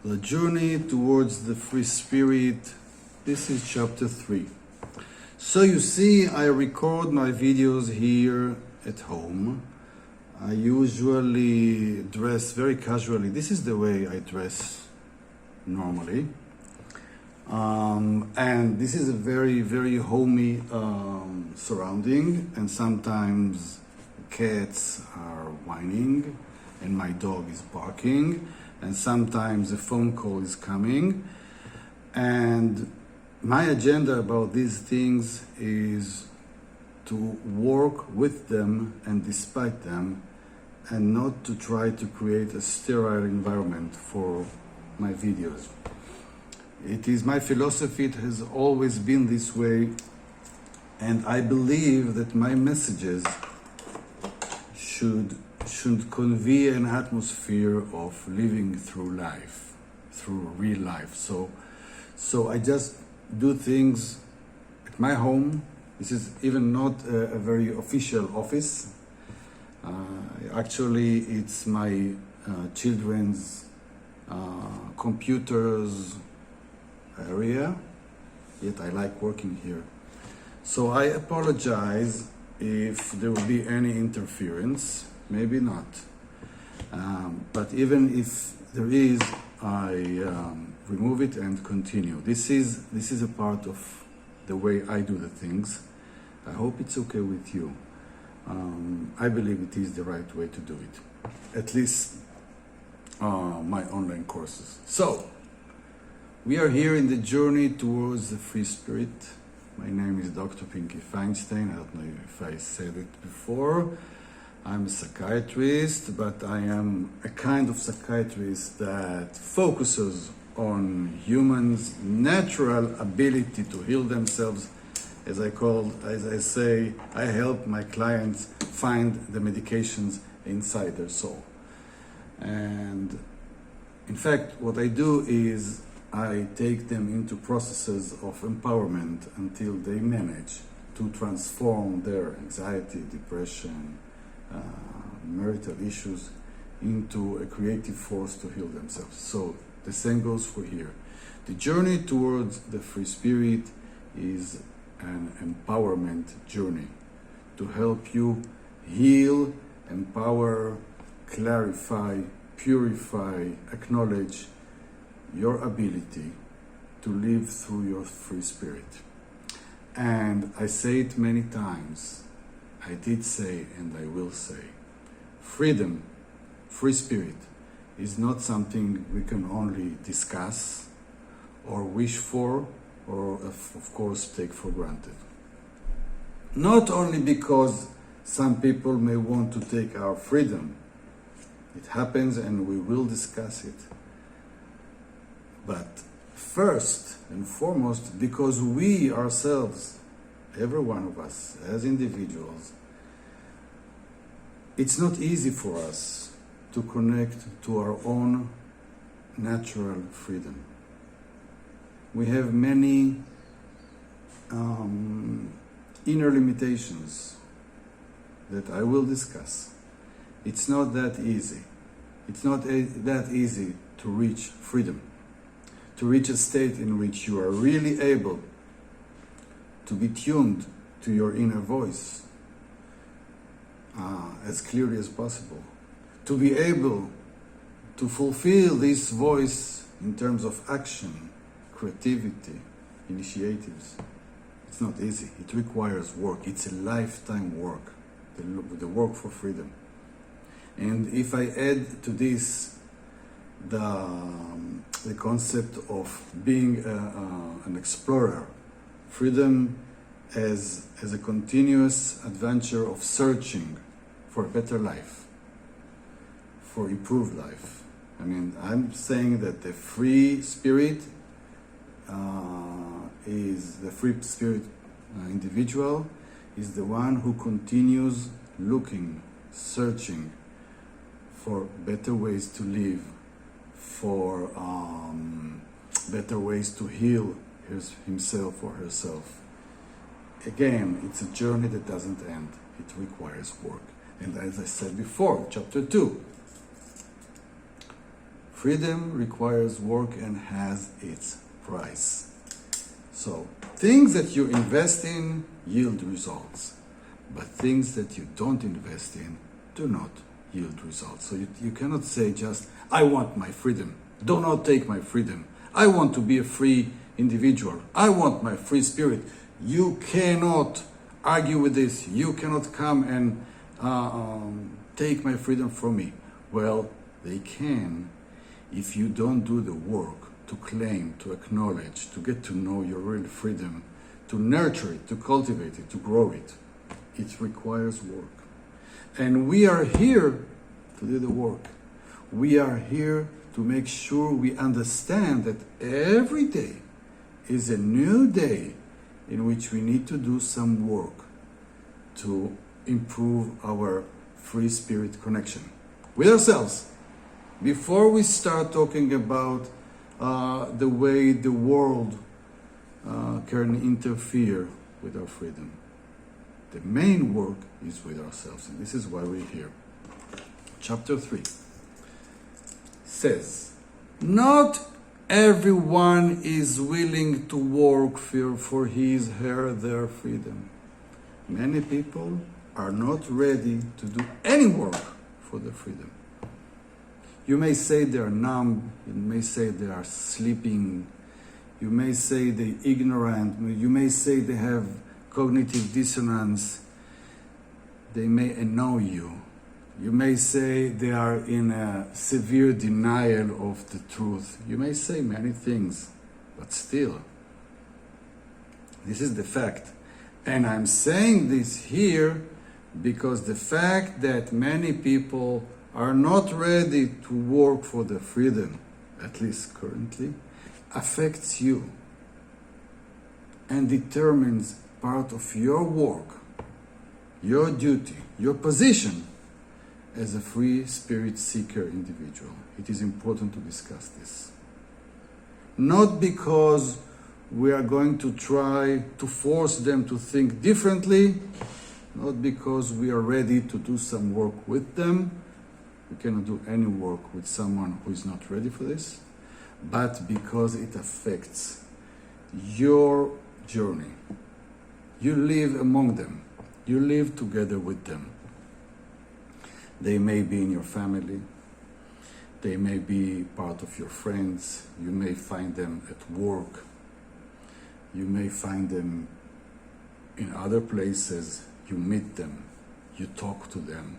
The Journey Towards the Free Spirit. This is chapter 3. So you see, I record my videos here at home. I usually dress very casually. This is the way I dress normally. And this is a very, very homey surrounding, and sometimes cats are whining and my dog is barking, and sometimes a phone call is coming. And my agenda about these things is to work with them and despite them, and not to try to create a sterile environment for my videos. It is my philosophy, it has always been this way, and I believe that my messages should convey an atmosphere of living through life, through real life. So I just do things at my home. This is even not a very official office. Actually, it's my children's computers area, yet I like working here. So I apologize if there will be any interference, maybe not. But even if there is, I remove it and continue. This is a part of the way I do the things. I hope it's okay with you. I believe it is the right way to do it, at least my online courses. So, we are here in the journey towards the free spirit. My name is Dr. Pinky Feinstein. I don't know if I said it before. I'm a psychiatrist, but I am a kind of psychiatrist that focuses on humans' natural ability to heal themselves. As I say, I help my clients find the medications inside their soul. And in fact, what I do is I take them into processes of empowerment until they manage to transform their anxiety, depression, marital issues into a creative force to heal themselves. So the same goes for here. The journey towards the free spirit is an empowerment journey to help you heal, empower, clarify, purify, acknowledge your ability to live through your free spirit. And I say it many times, I did say and I will say, freedom, free spirit, is not something we can only discuss or wish for or of course take for granted. Not only because some people may want to take our freedom, it happens and we will discuss it. But first and foremost, because we ourselves, every one of us as individuals, it's not easy for us to connect to our own natural freedom. We have many inner limitations that I will discuss. It's not that easy. It's not that easy to reach freedom, to reach a state in which you are really able to be tuned to your inner voice as clearly as possible, to be able to fulfill this voice in terms of action, creativity, initiatives. It's not easy. It requires work. It's a lifetime work, the work for freedom. And if I add to this the concept of being an explorer, freedom as a continuous adventure of searching for a better life, for improved life. I mean, I'm saying that the free spirit individual is the one who continues looking, searching for better ways to live, for better ways to heal himself or herself. Again, it's a journey that doesn't end. It requires work. And as I said before, chapter 2, Freedom requires work and has its price. So, things that you invest in yield results, but things that you don't invest in do not yield results. So you cannot say just, I want my freedom. Do not take my freedom. I want to be a free individual. I want my free spirit. You cannot argue with this. You cannot come and take my freedom from me. Well, they can if you don't do the work to claim, to acknowledge, to get to know your real freedom, to nurture it, to cultivate it, to grow it. It requires work. And we are here to do the work. We are here to make sure we understand that every day is a new day in which we need to do some work to improve our free spirit connection with ourselves. Before we start talking about the way the world can interfere with our freedom, the main work is with ourselves, and this is why we're here. Chapter 3 says, not everyone is willing to work for his, her, their freedom. Many people are not ready to do any work for their freedom. You may say they are numb, you may say they are sleeping, you may say they're ignorant, you may say they have cognitive dissonance, they may annoy you. You may say they are in a severe denial of the truth. You may say many things, but still, this is the fact. And I'm saying this here because the fact that many people are not ready to work for their freedom, at least currently, affects you and determines part of your work, your duty, your position as a free spirit seeker individual. It is important to discuss this. Not because we are going to try to force them to think differently, not because we are ready to do some work with them. We cannot do any work with someone who is not ready for this, but because it affects your journey. You live among them. You live together with them. They may be in your family. They may be part of your friends. You may find them at work. You may find them in other places. You meet them. You talk to them.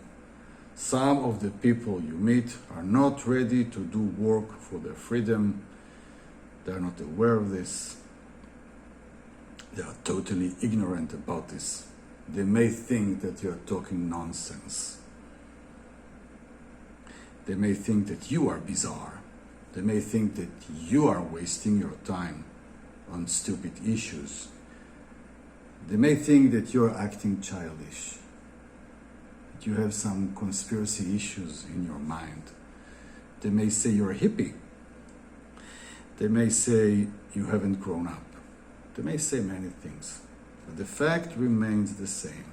Some of the people you meet are not ready to do work for their freedom. They are not aware of this. They are totally ignorant about this. They may think that you are talking nonsense. They may think that you are bizarre. They may think that you are wasting your time on stupid issues. They may think that you are acting childish, that you have some conspiracy issues in your mind. They may say you're a hippie. They may say you haven't grown up. They may say many things, but the fact remains the same.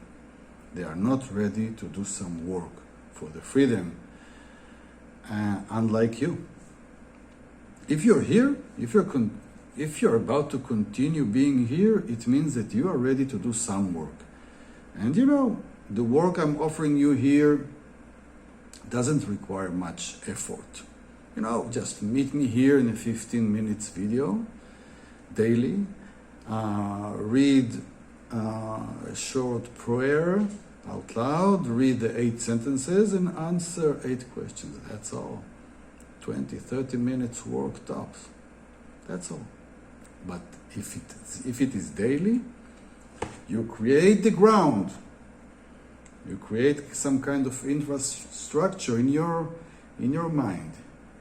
They are not ready to do some work for the freedom, unlike you. If you're here, if you're about to continue being here, it means that you are ready to do some work. And you know, the work I'm offering you here doesn't require much effort. You know, just meet me here in a 15 minutes video daily. Read a short prayer out loud, read the 8 sentences and answer 8 questions. That's all. 20, 30 minutes work tops. That's all. But if it is daily, you create the ground. You create some kind of infrastructure in your mind.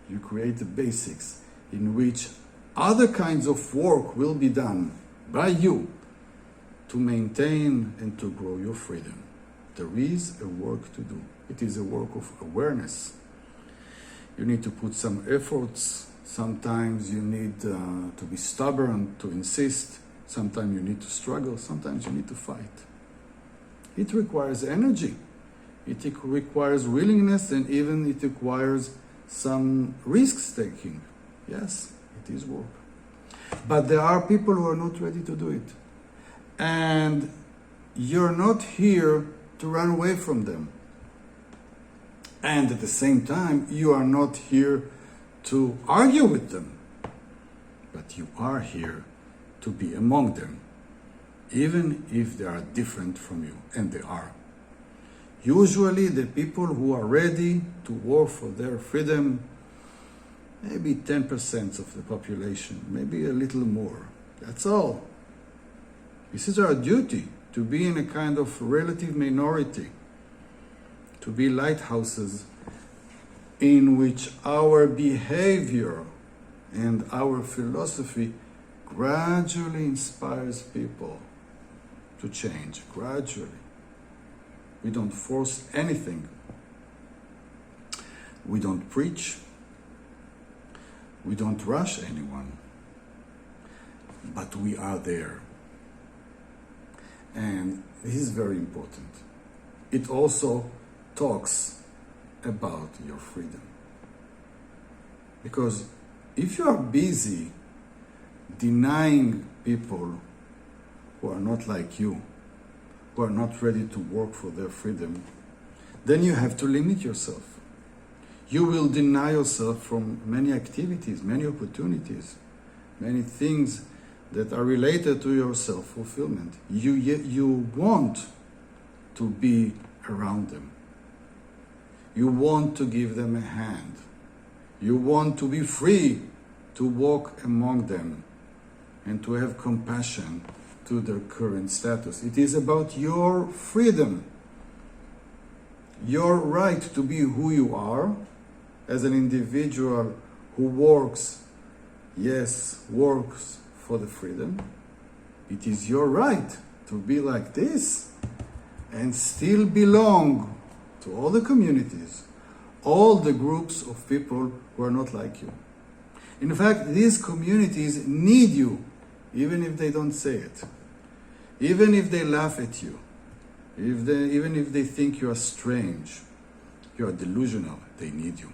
You create the basics in which other kinds of work will be done by you to maintain and to grow your freedom. There is a work to do. It is a work of awareness. You need to put some efforts. Sometimes you need to be stubborn, to insist. Sometimes you need to struggle. Sometimes you need to fight. It requires energy. It requires willingness, and even it requires some risks taking. Yes, it is work. But there are people who are not ready to do it. And you're not here to run away from them. And at the same time, you are not here to argue with them. But you are here to be among them, even if they are different from you, and they are. Usually the people who are ready to work for their freedom, maybe 10% of the population, maybe a little more. That's all. This is our duty, to be in a kind of relative minority, to be lighthouses in which our behavior and our philosophy gradually inspires people to change, gradually. We don't force anything. We don't preach. We don't rush anyone. But we are there. And this is very important. It also talks about your freedom. Because if you are busy denying people who are not like you, who are not ready to work for their freedom, then you have to limit yourself. You will deny yourself from many activities, many opportunities, many things that are related to your self-fulfillment. You want to be around them. You want to give them a hand. You want to be free to walk among them and to have compassion to their current status. It is about your freedom, your right to be who you are as an individual who works for the freedom. It is your right to be like this and still belong to all the communities, all the groups of people who are not like you. In fact, these communities need you, even if they don't say it. Even if they laugh at you, even if they think you are strange, you are delusional, they need you.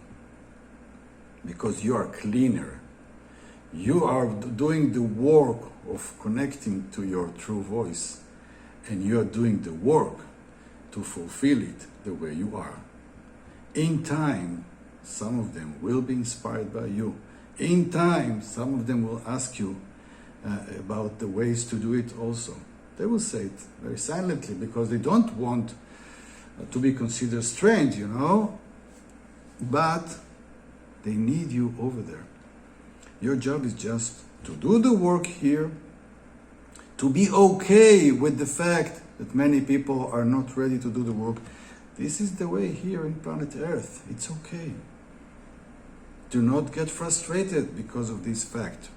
Because you are cleaner. You are doing the work of connecting to your true voice. And you are doing the work to fulfill it the way you are. In time, some of them will be inspired by you. In time, some of them will ask you about the ways to do it also. They will say it very silently because they don't want to be considered strange, you know. But they need you over there. Your job is just to do the work here, to be okay with the fact that many people are not ready to do the work. This is the way here in planet Earth. It's okay. Do not get frustrated because of this fact.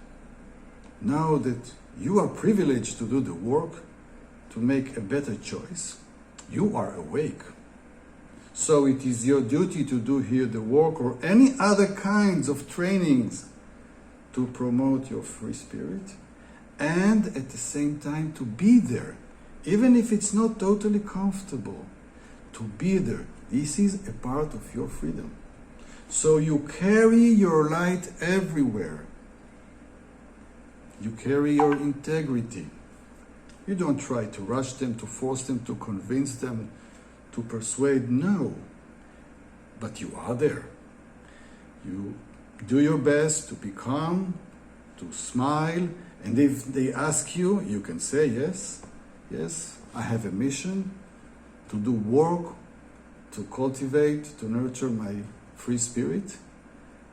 Now that you are privileged to do the work, to make a better choice, you are awake. So it is your duty to do here the work or any other kinds of trainings to promote your free spirit, and at the same time to be there, even if it's not totally comfortable, to be there. This is a part of your freedom. So you carry your light everywhere. You carry your integrity. You don't try to rush them, to force them, to convince them, to persuade. No. But you are there. You do your best to be calm, to smile, and if they ask you, you can say, yes, I have a mission to do work, to cultivate, to nurture my free spirit.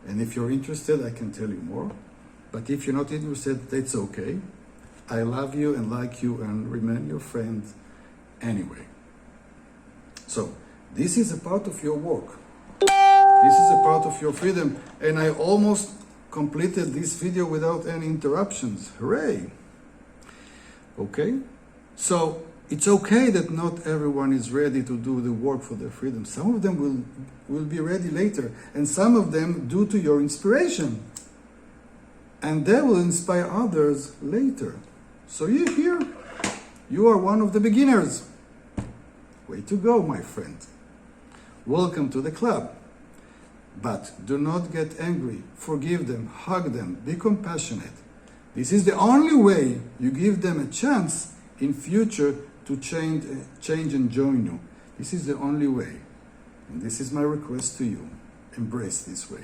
And if you're interested, I can tell you more. But if you're not interested, that's okay. I love you and like you and remain your friend anyway. So, this is a part of your work. This is a part of your freedom. And I almost completed this video without any interruptions. Hooray! Okay? So, it's okay that not everyone is ready to do the work for their freedom. Some of them will be ready later. And some of them due to your inspiration. And they will inspire others later. So you here, you are one of the beginners. Way to go, my friend. Welcome to the club. But do not get angry. Forgive them, hug them, be compassionate. This is the only way you give them a chance in future to change and join you. This is the only way. And this is my request to you. Embrace this way.